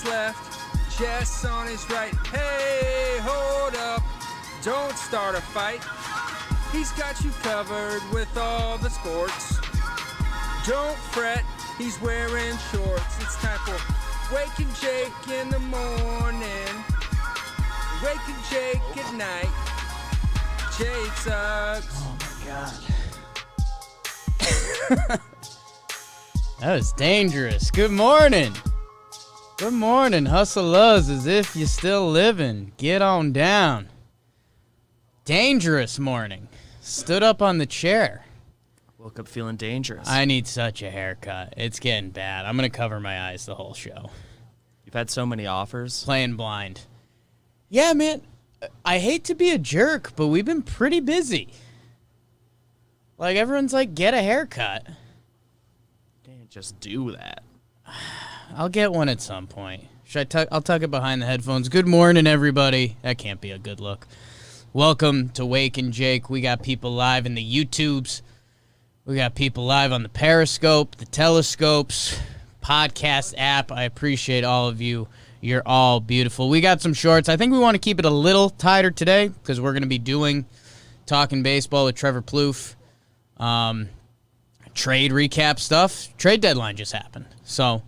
his left, Jess on his right. Hey, hold up, don't start a fight. He's got you covered with all the sports. Don't fret, he's wearing shorts. It's time for Waking Jake in the morning, Waking Jake at night. Jake sucks. Oh my God. That was dangerous. Good morning. Good morning, hustlers, as if you're still living. Get on down. Dangerous morning. Stood up on the chair. Woke up feeling dangerous. I need such a haircut. It's getting bad. I'm going to cover my eyes the whole show. You've had so many offers. Playing blind. Yeah, man. I hate to be a jerk, but we've been pretty busy. Like, everyone's like, get a haircut. Can't just do that. I'll get one at some point. I'll tuck it behind the headphones. Good morning, everybody. That can't be a good look. Welcome to Wake and Jake. We got people live in the YouTubes. We got people live on the Periscope, the Telescopes, podcast app. I appreciate all of you. You're all beautiful. We got some shorts. I think we want to keep it a little tighter today because we're going to be doing Talking Baseball with Trevor Plouffe. Trade recap stuff. Trade deadline just happened. So,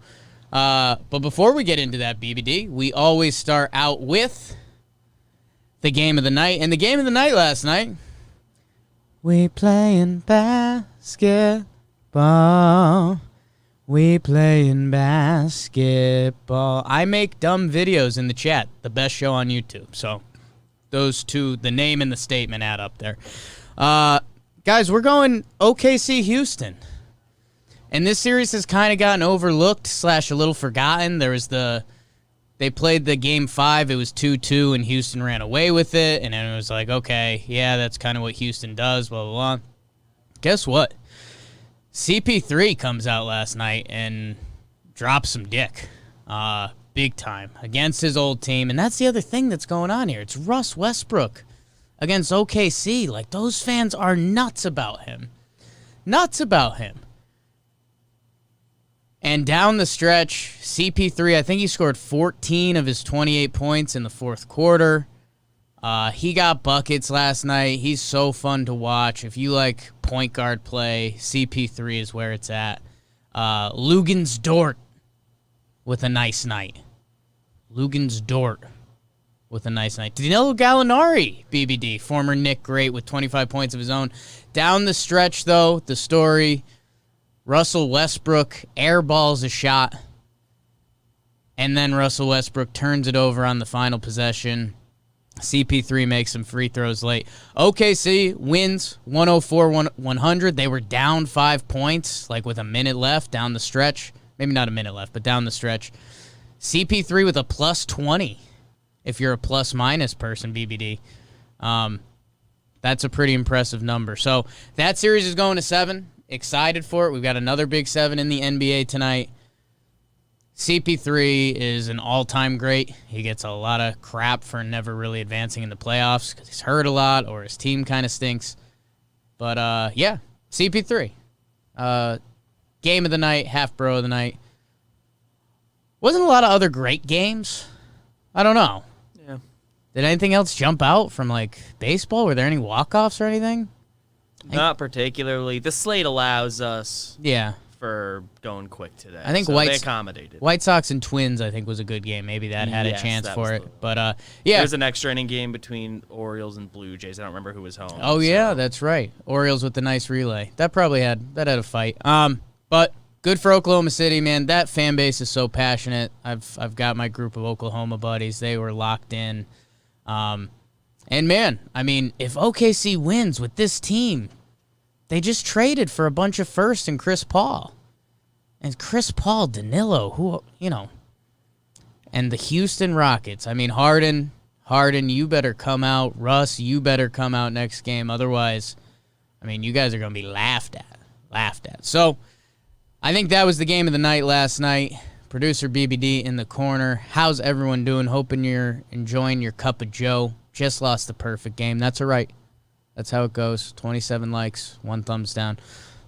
but before we get into that, BBD, we always start out with the game of the night. And the game of the night last night, we playing basketball. We playing basketball. I make dumb videos in the chat. The best show on YouTube. So those two, the name and the statement add up there. Guys, we're going OKC Houston. And this series has kind of gotten overlooked / a little forgotten. They played the game 5. It was 2-2, and Houston ran away with it. And then it was like, okay, yeah, that's kind of what Houston does, blah, blah, blah. Guess what? CP3 comes out last night and drops some dick. Big time. Against his old team. And that's the other thing that's going on here. It's Russ Westbrook against OKC. Like, those fans are nuts about him. Nuts about him. And down the stretch, CP3, I think he scored 14 of his 28 points in the fourth quarter. He got buckets last night. He's so fun to watch. If you like point guard play, CP3 is where it's at. Lugens Dort with a nice night. Lugens Dort with a nice night. Danilo Gallinari, BBD, former Knick great with 25 points of his own. Down the stretch, though, the story, Russell Westbrook airballs a shot, and then Russell Westbrook turns it over on the final possession. CP3 makes some free throws late. OKC wins 104-100. They were down 5 points, like with a minute left down the stretch. Maybe not a minute left, but down the stretch. CP3 with a plus 20. If you're a plus-minus person, BBD. That's a pretty impressive number. So that series is going to 7. Excited for it. We've got another big 7 in the NBA tonight. CP3 is an all-time great. He gets a lot of crap for never really advancing in the playoffs because he's hurt a lot or his team kind of stinks. But, yeah, CP3. Game of the night, half bro of the night. Wasn't a lot of other great games. I don't know. Yeah. Did anything else jump out from, like, baseball? Were there any walk-offs or anything? Not particularly. The slate allows us for going quick today. I think so they accommodated. White Sox and Twins, I think, was a good game. Maybe that had a chance for it. But, yeah. There's an extra inning game between Orioles and Blue Jays. I don't remember who was home. Oh, yeah, that's right. Orioles with the nice relay. That probably had a fight. But good for Oklahoma City, man. That fan base is so passionate. I've got my group of Oklahoma buddies. They were locked in. And, man, I mean, if OKC wins with this team, they just traded for a bunch of firsts and Chris Paul. And Chris Paul, Danilo, who, you know, and the Houston Rockets. I mean, Harden, you better come out. Russ, you better come out next game. Otherwise, I mean, you guys are going to be laughed at. So, I think that was the game of the night last night. Producer BBD in the corner. How's everyone doing? Hoping you're enjoying your cup of joe. Just lost the perfect game. That's all right. That's how it goes. 27 likes, 1 thumbs down.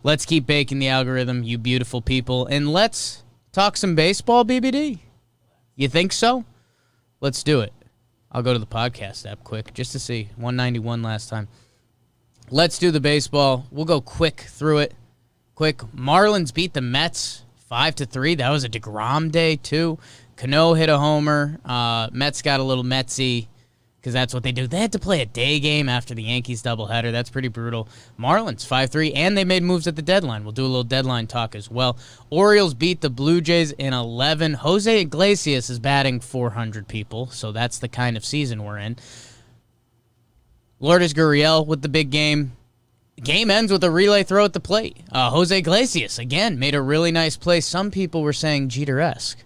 Let's keep baking the algorithm, you beautiful people. And let's talk some baseball, BBD. You think so? Let's do it. I'll go to the podcast app quick just to see. 191 last time. Let's do the baseball. We'll go quick through it. Quick. Marlins beat the Mets 5-3. That was a DeGrom day, too. Cano hit a homer. Mets got a little Metsy because that's what they do. They had to play a day game after the Yankees doubleheader. That's pretty brutal. Marlins 5-3, and they made moves at the deadline. We'll do a little deadline talk as well. Orioles beat the Blue Jays in 11. Jose Iglesias is batting 400 people, so that's the kind of season we're in. Lourdes Gurriel with the big game. Game ends with a relay throw at the plate. Jose Iglesias, again, made a really nice play. Some people were saying Jeter-esque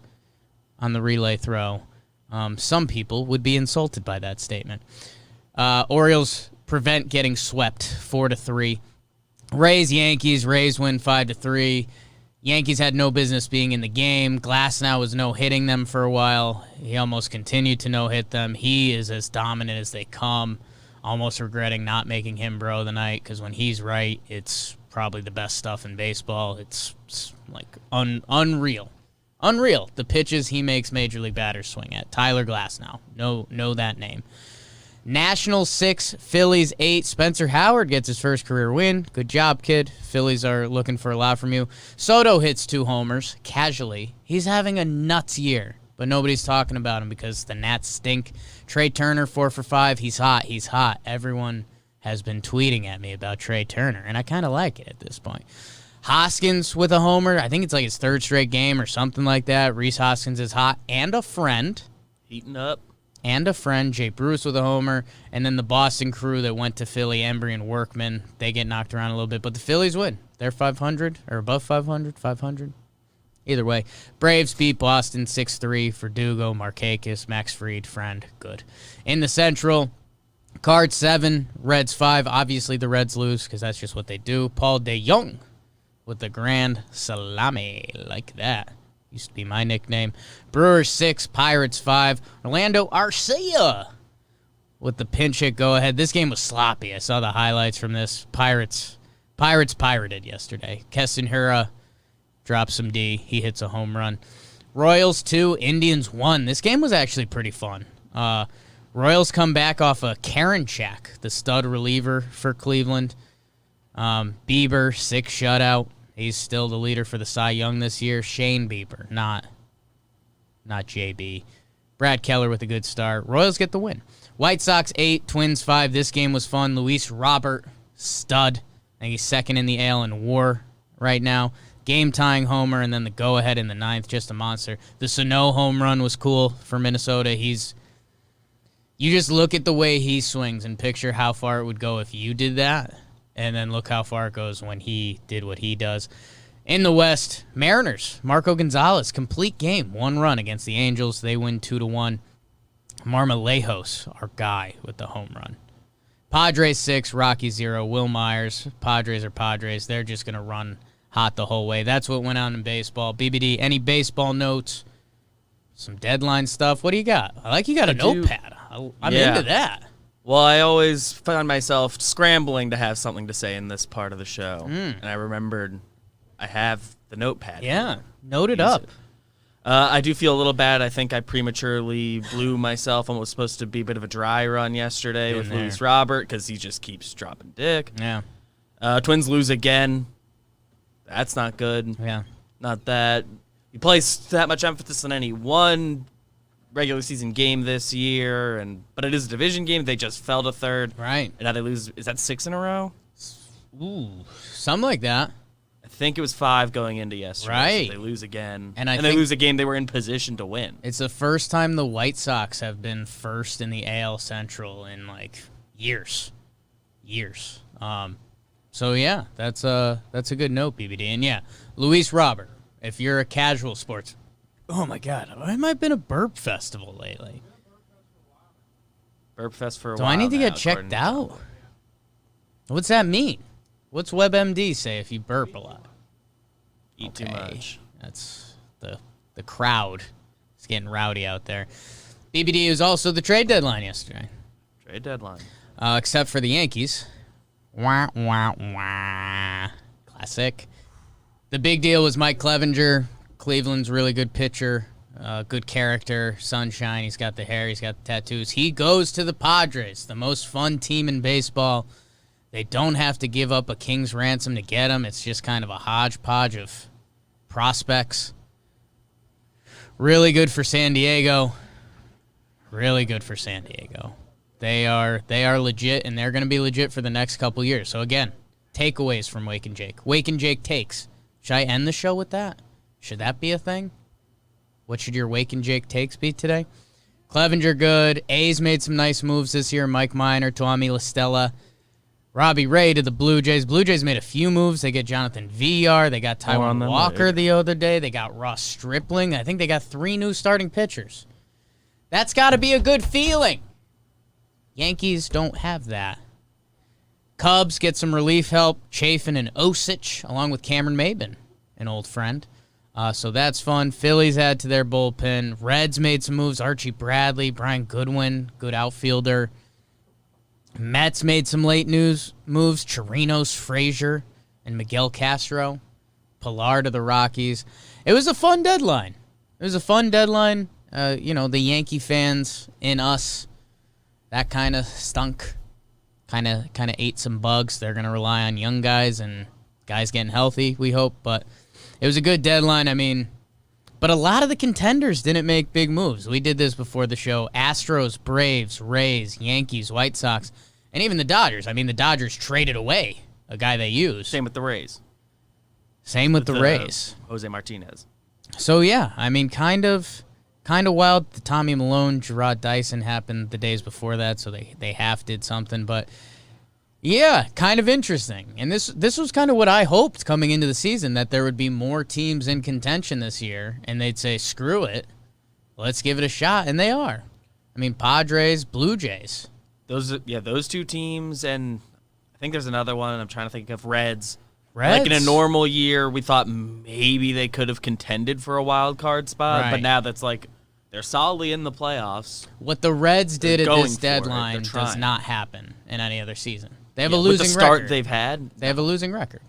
on the relay throw. Some people would be insulted by that statement. Orioles prevent getting swept 4-3. Rays, Yankees. Rays win 5-3. Yankees had no business being in the game. Glasnow was no-hitting them for a while. He almost continued to no-hit them. He is as dominant as they come. Almost regretting not making him bro the night, because when he's right, it's probably the best stuff in baseball. It's like unreal. Unreal, the pitches he makes major league batters swing at. Tyler Glasnow. Know that name. Nationals 6, Phillies 8. Spencer Howard gets his first career win. Good job, kid. Phillies are looking for a lot from you. Soto hits 2 homers, casually. He's having a nuts year, but nobody's talking about him because the Nats stink. Trey Turner, 4 for 5. He's hot. Everyone has been tweeting at me about Trey Turner, and I kind of like it at this point. Hoskins with a homer. I think it's like his 3rd straight game or something like that. Reese Hoskins is hot. And a friend. Heating up. And a friend, Jay Bruce with a homer. And then the Boston crew that went to Philly, Embry and Workman, they get knocked around a little bit. But the Phillies win. They're 500 or above 500. Either way. Braves beat Boston 6-3. Verdugo, Markakis, Max Fried, friend. Good. In the Central, Cards 7, Reds 5. Obviously the Reds lose because that's just what they do. Paul DeJong with the grand salami, like that. Used to be my nickname. Brewers 6, Pirates 5. Orlando Arcia with the pinch hit go-ahead. This game was sloppy. I saw the highlights from this. Pirates pirated yesterday. Keston Hura drops some D. He hits a home run. Royals 2, Indians 1. This game was actually pretty fun. Royals come back off a Karinchak, the stud reliever for Cleveland. Bieber, 6 shutout. He's still the leader for the Cy Young this year. Shane Bieber, not JB. Brad Keller with a good start. Royals get the win. White Sox 8, Twins 5. This game was fun. Luis Robert, stud. I think he's 2nd in the AL in WAR right now. Game-tying homer, and then the go-ahead in the 9th, just a monster. The Sano home run was cool for Minnesota. You just look at the way he swings and picture how far it would go if you did that. And then look how far it goes when he did what he does. In the West, Mariners, Marco Gonzalez, complete game. 1 run against the Angels. They win 2-1. Marmolejos, our guy with the home run. Padres 6, Rocky 0. Will Myers, Padres are Padres. They're just going to run hot the whole way. That's what went on in baseball. BBD, any baseball notes? Some deadline stuff? What do you got? I like you got a notepad. I'm into that. Well, I always found myself scrambling to have something to say in this part of the show. And I remembered I have the notepad. Yeah, note it up. I do feel a little bad. I think I prematurely blew myself on what was supposed to be a bit of a dry run yesterday with Luis Robert because he just keeps dropping dick. Yeah. Twins lose again. That's not good. Yeah. Not that. You place that much emphasis on any one regular season game this year, but it is a division game. They just fell to 3rd. Right. And now they lose. Is that 6 in a row? Ooh, something like that. I think it was 5 going into yesterday. Right. So they lose again. And they lose a game they were in position to win. It's the first time the White Sox have been first in the AL Central in, like, years. So, yeah, that's a good note, BBD. And, yeah, Luis Robert, if you're a casual sports... Oh, my God. I might have been a burp festival lately. Burp fest for a while. Do I need to get checked out? What's that mean? What's WebMD say if you burp a lot? Eat too much. That's the crowd. It's getting rowdy out there. BBD was also the trade deadline yesterday. Trade deadline. Except for the Yankees. Wah, wah, wah. Classic. The big deal was Mike Clevenger, Cleveland's really good pitcher. good character, sunshine. He's got the hair. He's got the tattoos. He goes to the Padres, the most fun team in baseball. They don't have to give up a king's ransom to get him. It's just kind of a hodgepodge of prospects. Really good for San Diego. Really good for San Diego. They are legit, and they're going to be legit for the next couple years. So, again, takeaways from Wake and Jake. Wake and Jake takes. Should I end the show with that? Should that be a thing? What should your Wake and Jake takes be today? Clevenger good. A's made some nice moves this year. Mike Minor, Tommy La Stella. Robbie Ray to the Blue Jays. Blue Jays made a few moves. They get Jonathan Villar. They got Taijuan Walker the other day. They got Ross Stripling. I think they got 3 new starting pitchers. That's got to be a good feeling. Yankees don't have that. Cubs get some relief help. Chafin and Osich, along with Cameron Maben, an old friend. So that's fun. Phillies add to their bullpen. Reds made some moves. Archie Bradley, Brian Goodwin, good outfielder. Mets made some late moves. Chirinos, Frazier, and Miguel Castro. Pilar to the Rockies. It was a fun deadline. The Yankee fans in us, that kind of stunk. Kind of ate some bugs. They're going to rely on young guys and guys getting healthy, we hope. But it was a good deadline. But a lot of the contenders didn't make big moves. We did this before the show. Astros, Braves, Rays, Yankees, White Sox, and even the Dodgers. The Dodgers traded away a guy they used. Same with the Rays. Same with the Rays. Jose Martinez. So, yeah, kind of wild. The Tommy Malone, Gerard Dyson happened the days before that, so they half did something. But, yeah, kind of interesting. And this was kind of what I hoped coming into the season, that there would be more teams in contention this year, and they'd say, screw it, let's give it a shot, and they are. Padres, Blue Jays. Those 2 teams, and I think there's another one I'm trying to think of, Reds. Reds? Like in a normal year, we thought maybe they could have contended for a wild card spot, right. But now that's like they're solidly in the playoffs. What the Reds did at this deadline does does not happen in any other season. They have a losing with the start record. they've had. They have a losing record.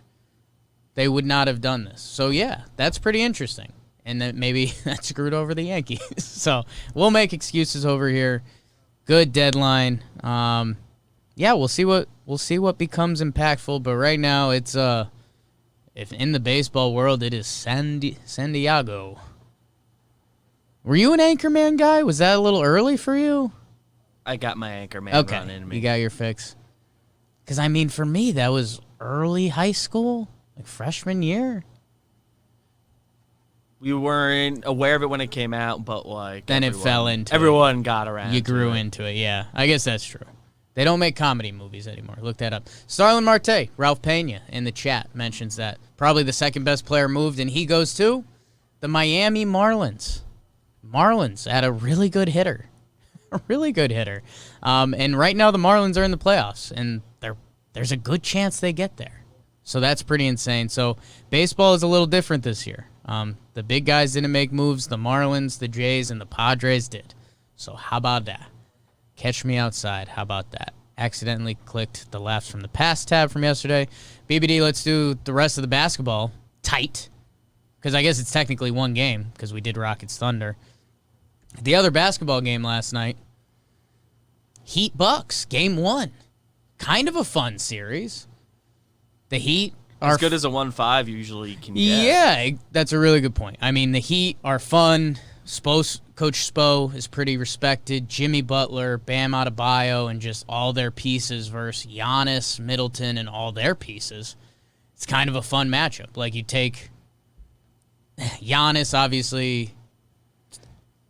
They would not have done this. So, yeah, that's pretty interesting. And that maybe that screwed over the Yankees. So we'll make excuses over here. Good deadline. We'll see what becomes impactful. But right now, it's if in the baseball world, it is San Diego. Were you an Anchorman guy? Was that a little early for you? I got my Anchorman run in me. You got your fix. Because, for me, that was early high school, like freshman year. We weren't aware of it when it came out, but then it fell into everyone got around. You grew into it, yeah. I guess that's true. They don't make comedy movies anymore. Look that up. Starlin Marte, Ralph Pena in the chat mentions that probably the second best player moved, and he goes to the Miami Marlins. Marlins had a really good hitter. A really good hitter. And right now the Marlins are in the playoffs, and there's a good chance they get there. So that's pretty insane. So baseball is a little different this year. The big guys didn't make moves. The Marlins, the Jays, and the Padres did. So how about that? Catch me outside. How about that? Accidentally clicked the laughs from the past tab from yesterday. BBD, let's do the rest of the basketball tight. Because I guess it's technically one game because we did Rockets Thunder. The other basketball game last night, Heat Bucks, game 1. Kind of a fun series. The Heat are as good as a 1-5 usually can get. Yeah, that's a really good point. The Heat are fun. Coach Spo is pretty respected. Jimmy Butler, Bam Adebayo, and just all their pieces versus Giannis, Middleton, and all their pieces. It's kind of a fun matchup. Like, you take Giannis, obviously.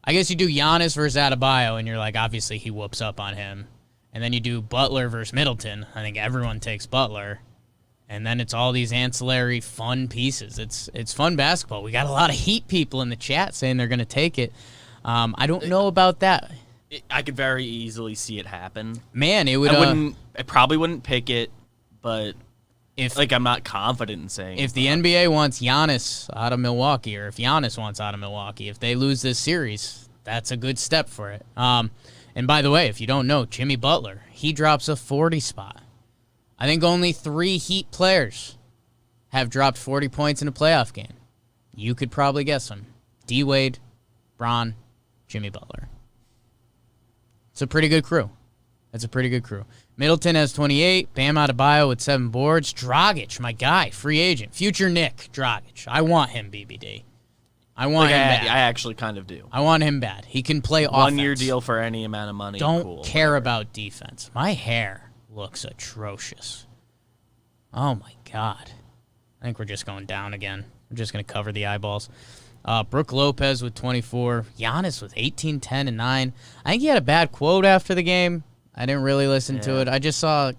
I guess you do Giannis versus Adebayo, and you're like, obviously he whoops up on him. And then you do Butler versus Middleton. I think everyone takes Butler. And then it's all these ancillary fun pieces. It's fun basketball. We got a lot of Heat people in the chat saying they're going to take it. I don't know about that. I could very easily see it happen. Man, it would. I probably wouldn't pick it, but I'm not confident in saying. If the NBA wants Giannis out of Milwaukee, or if Giannis wants out of Milwaukee, if they lose this series, that's a good step for it. And by the way, if you don't know, Jimmy Butler, he drops a 40 spot. I think only 3 Heat players have dropped 40 points in a playoff game. You could probably guess them. D-Wade, Bron, Jimmy Butler. It's a pretty good crew. That's a pretty good crew. Middleton has 28. Bam Adebayo with 7 boards. Dragic, my guy, free agent. Future Nick Dragic. I want him, BBD. I want him bad. I actually kind of do. I want him bad. He can play offense. 1-year deal for any amount of money. Don't cool, care whatever. about defense. My hair looks atrocious. Oh, my God. I think we're just going down again. We're just going to cover the eyeballs. Brook Lopez with 24. Giannis with 18, 10, and 9. I think he had a bad quote after the game. I didn't really listen to it. I just saw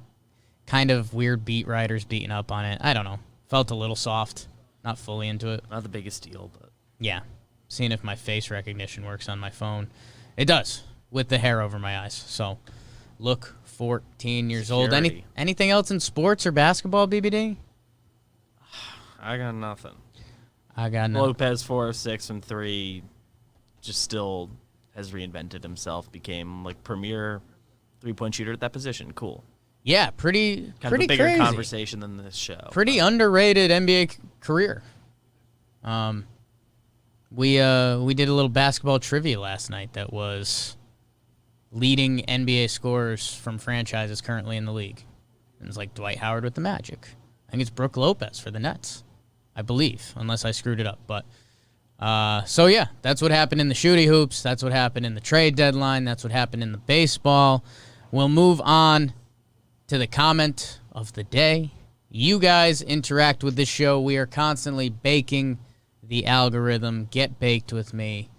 kind of weird beat writers beating up on it. I don't know. Felt a little soft. Not fully into it. Not the biggest deal, but... Yeah. Seeing if my face recognition works on my phone. It does, with the hair over my eyes. So, look 14 years old. Anything else in sports or basketball, BBD? I got nothing. Lopez 4 of 6 from 3, just still has reinvented himself, became like premier 3-point shooter at that position. Cool. Yeah, pretty Kind of a bigger crazy. conversation than this show. Pretty underrated NBA career. We did a little basketball trivia last night that was leading NBA scorers from franchises currently in the league. And it's like Dwight Howard with the Magic. I think it's Brook Lopez for the Nets, I believe, unless I screwed it up. But so yeah, that's what happened in the shooty hoops. That's what happened in the trade deadline. That's what happened in the baseball. We'll move on to the comment of the day. You guys interact with this show. We are constantly baking the algorithm. Get baked with me.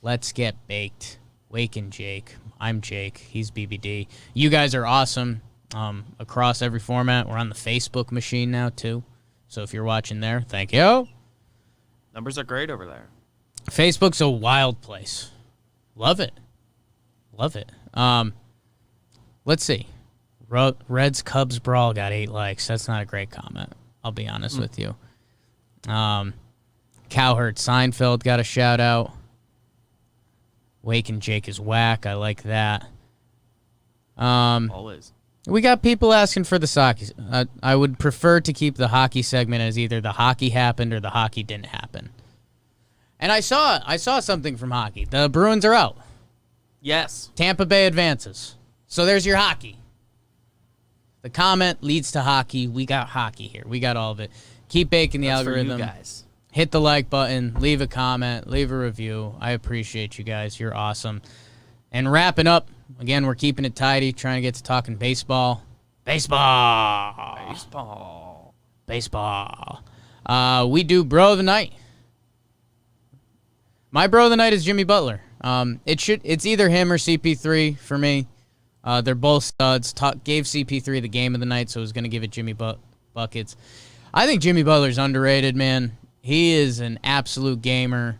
Let's get baked. Wake and Jake. I'm Jake. He's BBD. You guys are awesome across every format. We're on the Facebook machine now, too. So if you're watching there, thank you. Numbers are great over there. Facebook's a wild place. Love it. Love it. Let's see. Reds Cubs brawl got 8 likes. That's not a great comment. I'll be honest with you. Cowherd Seinfeld got a shout out. Wake and Jake is whack. I like that. Always. We got people asking for the hockey. I would prefer to keep the hockey segment as either the hockey happened or the hockey didn't happen. And I saw something from hockey. The Bruins are out. Yes. Tampa Bay advances. So there's your hockey. The comment leads to hockey. We got hockey here. We got all of it. Keep baking the algorithm. For you guys. Hit the like button. Leave a comment. Leave a review. I appreciate you guys. You're awesome. And wrapping up, again, we're keeping it tidy, trying to get to talking baseball. Baseball. We do Bro of the Night. My Bro of the Night is Jimmy Butler. It's either him or CP3 for me. They're both studs. Gave CP3 the game of the night, so I was going to give it Jimmy Buckets. I think Jimmy Butler's underrated, man. He is an absolute gamer.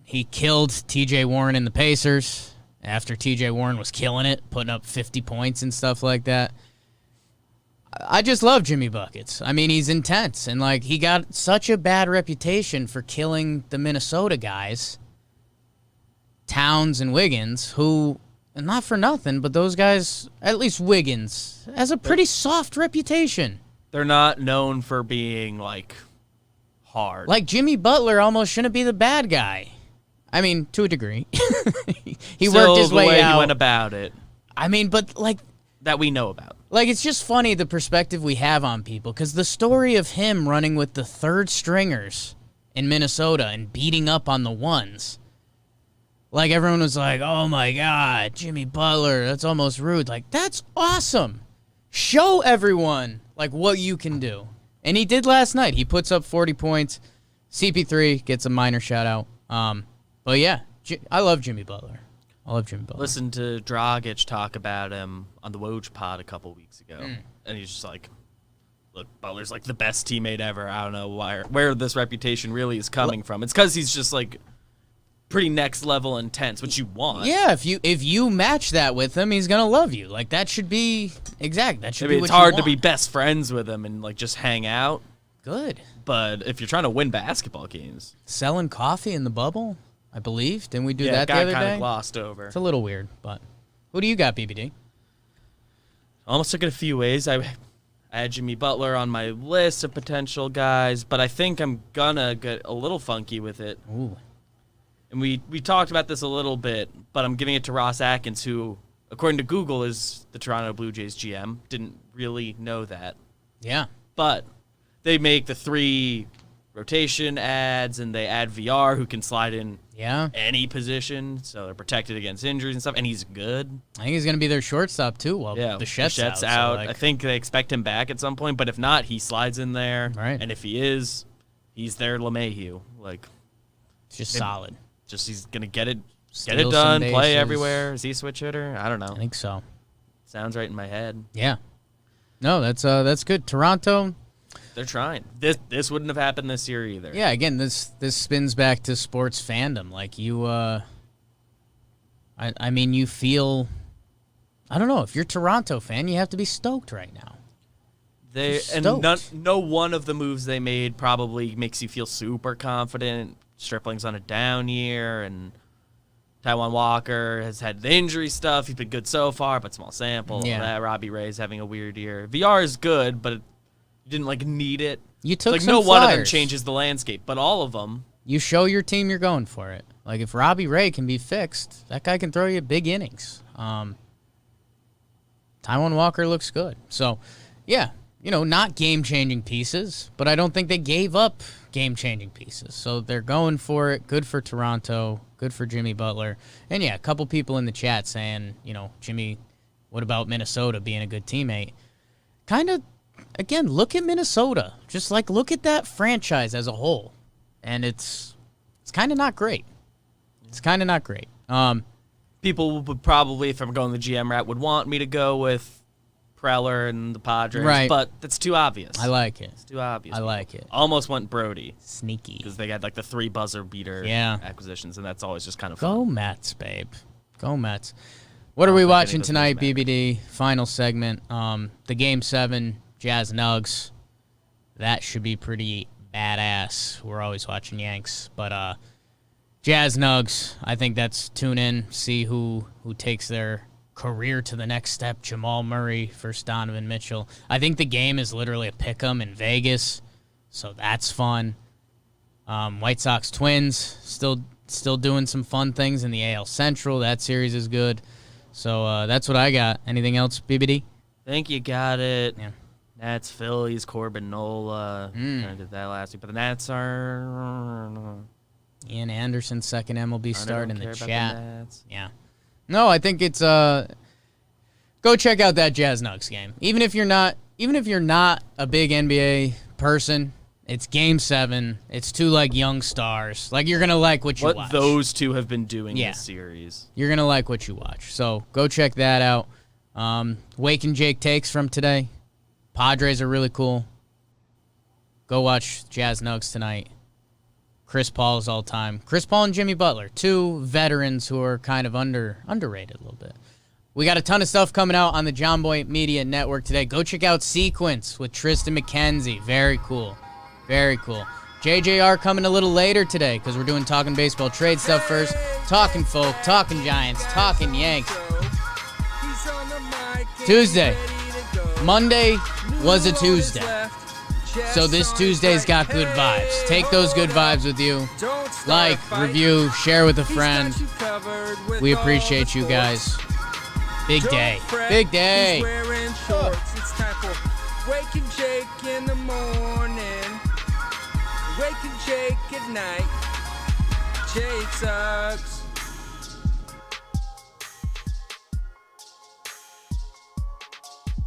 He killed TJ Warren in the Pacers after TJ Warren was killing it, putting up 50 points and stuff like that. I just love Jimmy Buckets. I mean, he's intense, and he got such a bad reputation for killing the Minnesota guys, Towns and Wiggins, who, and not for nothing, but those guys, at least Wiggins, has a pretty soft reputation. They're not known for being, hard. Jimmy Butler almost shouldn't be the bad guy. I mean, to a degree. He Still, worked his way the way out. he went about it. I mean, but, that we know about. it's just funny the perspective we have on people, because the story of him running with the third stringers in Minnesota and beating up on the ones, everyone was like, oh my God, Jimmy Butler, that's almost rude. That's awesome. Show everyone, what you can do. And he did last night. He puts up 40 points. CP3 gets a minor shout out. But yeah, I love Jimmy Butler. Listen to Dragic talk about him on the Woj pod a couple weeks ago. And he's just like, look, Butler's the best teammate ever. I don't know where this reputation really is coming from. It's because he's just pretty next level intense, which you want. Yeah, if you match that with him, he's gonna love you. That should be exact. That should be what it's hard you want. to be best friends with him and just hang out. Good. But if you're trying to win basketball games, selling coffee in the bubble, I believe. Didn't we do that the got other kind day? of glossed over. It's a little weird, but who do you got, BBD? Almost took it a few ways. I I had Jimmy Butler on my list of potential guys, but I think I'm gonna get a little funky with it. Ooh. And we talked about this a little bit, but I'm giving it to Ross Atkins, who, according to Google, is the Toronto Blue Jays GM. Didn't really know that. Yeah. But they make the 3 rotation ads, and they add VR, who can slide in any position, so they're protected against injuries and stuff, and he's good. I think he's going to be their shortstop, too, while Bichette's out. So I think they expect him back at some point, but if not, he slides in there. Right. And if he is, he's their LeMahieu. Like, it's just solid. Just he's going to get it Steal done, some play bases. everywhere. Is he a switch hitter? I don't know. I think so. Sounds right in my head. Yeah. No, that's good. Toronto, they're trying. This wouldn't have happened this year either. yeah, again, this spins back to sports fandom. Like you I mean, you feel, I don't know, if you're a Toronto fan, you have to be stoked right now. No one of the moves they made probably makes you feel super confident. Stripling's on a down year, and Taijuan Walker has had the injury stuff. He's been good so far, but small sample. Yeah. Robbie Ray's having a weird year. VR is good, but you didn't need it. You took some no flyers. One of them changes the landscape, but all of them. You show your team you're going for it. Like, if Robbie Ray can be fixed, that guy can throw you big innings. Taijuan Walker looks good. So, yeah, not game-changing pieces, but I don't think they gave up game-changing pieces. So they're going for it. Good for Toronto. Good for Jimmy Butler. And, yeah, a couple people in the chat saying, Jimmy, what about Minnesota being a good teammate? Kind of, again, look at Minnesota. Just, look at that franchise as a whole. And it's kind of not great. It's kind of not great. People would probably, if I'm going the GM route, would want me to go with Preller and the Padres, right. But that's too obvious. I like it. It's too obvious. I like it. Almost went Brody. Sneaky. Because they had the 3 buzzer beater acquisitions, and that's always just kind of fun. Go Mets, babe. Go Mets. What are we watching tonight, BBD? Final segment. The Game 7, Jazz Nugs. That should be pretty badass. We're always watching Yanks. But Jazz Nugs, I think that's tune in, see who takes their career to the next step. Jamal Murray versus Donovan Mitchell. I think the game is literally a pick'em in Vegas, so that's fun. White Sox Twins still doing some fun things in the AL Central. That series is good. So that's what I got. Anything else, BBD? I think you got it. Yeah. Nats, Phillies, Corbin Nola. Kind of did that last week, but the Nats are. Ian Anderson, second MLB start in the chat. Yeah. No, I think it's go check out that Jazz Nugs game. Even if you're not a big NBA person, it's Game 7. It's 2 young stars. You're gonna like what you watch. What those two have been doing this series. You're gonna like what you watch. So go check that out. Wake and Jake takes from today. Padres are really cool. Go watch Jazz Nugs tonight. Chris Paul is all time. Chris Paul and Jimmy Butler, 2 veterans who are kind of underrated a little bit. We got a ton of stuff coming out on the Jomboy Media Network today. Go check out Sequence with Tristan McKenzie. Very cool. Very cool. JJR coming a little later today because we're doing Talking Baseball trade stuff first. Talking Folk, Talking Giants, Talking Yanks. Tuesday. Monday was a Tuesday. So this Tuesday's got good vibes. Take those good vibes with you. Like, review, share with a friend. We appreciate you guys. Big day. Big day. It's time for Wake and Jake in the morning. Wake and Jake at night. Jake sucks.